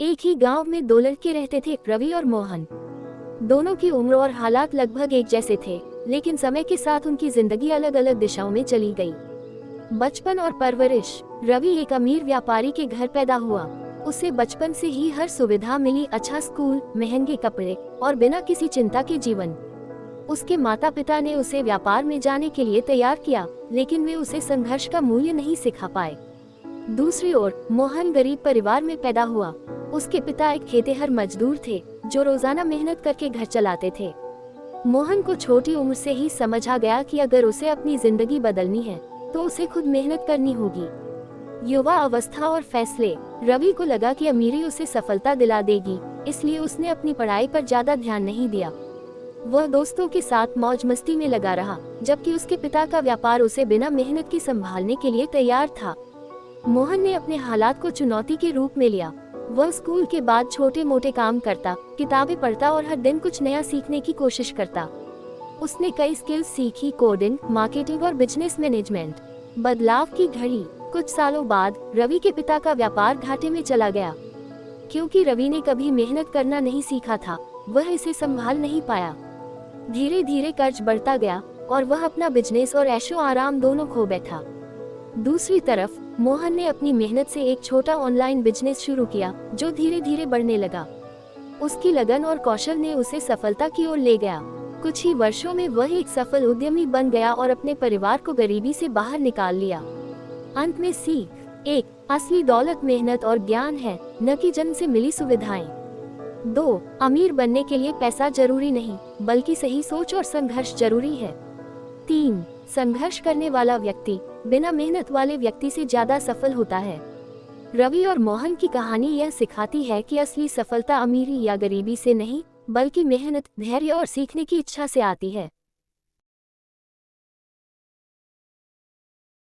एक ही गांव में दो लड़के रहते थे, रवि और मोहन। दोनों की उम्र और हालात लगभग एक जैसे थे, लेकिन समय के साथ उनकी जिंदगी अलग अलग दिशाओं में चली गई। बचपन और परवरिश। रवि एक अमीर व्यापारी के घर पैदा हुआ। उसे बचपन से ही हर सुविधा मिली, अच्छा स्कूल, महंगे कपड़े और बिना किसी चिंता के जीवन। उसके माता पिता ने उसे व्यापार में जाने के लिए तैयार किया, लेकिन वे उसे संघर्ष का मूल्य नहीं सिखा पाए। दूसरी ओर मोहन गरीब परिवार में पैदा हुआ। उसके पिता एक खेतिहर मजदूर थे, जो रोजाना मेहनत करके घर चलाते थे। मोहन को छोटी उम्र से ही समझ आ गया कि अगर उसे अपनी जिंदगी बदलनी है तो उसे खुद मेहनत करनी होगी। युवा अवस्था और फैसले। रवि को लगा कि अमीरी उसे सफलता दिला देगी, इसलिए उसने अपनी पढ़ाई पर ज्यादा ध्यान नहीं दिया। वह दोस्तों के साथ मौज मस्ती में लगा रहा, जबकि उसके पिता का व्यापार उसे बिना मेहनत की संभालने के लिए तैयार था। मोहन ने अपने हालात को चुनौती के रूप में लिया। वह स्कूल के बाद छोटे मोटे काम करता, किताबें पढ़ता और हर दिन कुछ नया सीखने की कोशिश करता। उसने कई स्किल्स सीखी, कोडिंग, मार्केटिंग और बिजनेस मैनेजमेंट। बदलाव की घड़ी। कुछ सालों बाद रवि के पिता का व्यापार घाटे में चला गया। क्योंकि रवि ने कभी मेहनत करना नहीं सीखा था, वह इसे संभाल नहीं पाया। धीरे धीरे कर्ज बढ़ता गया और वह अपना बिजनेस और ऐशो आराम दोनों खो बैठा। दूसरी तरफ मोहन ने अपनी मेहनत से एक छोटा ऑनलाइन बिजनेस शुरू किया, जो धीरे धीरे बढ़ने लगा। उसकी लगन और कौशल ने उसे सफलता की ओर ले गया। कुछ ही वर्षों में वह एक सफल उद्यमी बन गया और अपने परिवार को गरीबी से बाहर निकाल लिया। अंत में सीख। 1. असली दौलत मेहनत और ज्ञान है, न कि जन्म से मिली सुविधाएं। 2. अमीर बनने के लिए पैसा जरूरी नहीं, बल्कि सही सोच और संघर्ष जरूरी है। 3. संघर्ष करने वाला व्यक्ति बिना मेहनत वाले व्यक्ति से ज्यादा सफल होता है। रवि और मोहन की कहानी यह सिखाती है कि असली सफलता अमीरी या गरीबी से नहीं, बल्कि मेहनत, धैर्य और सीखने की इच्छा से आती है।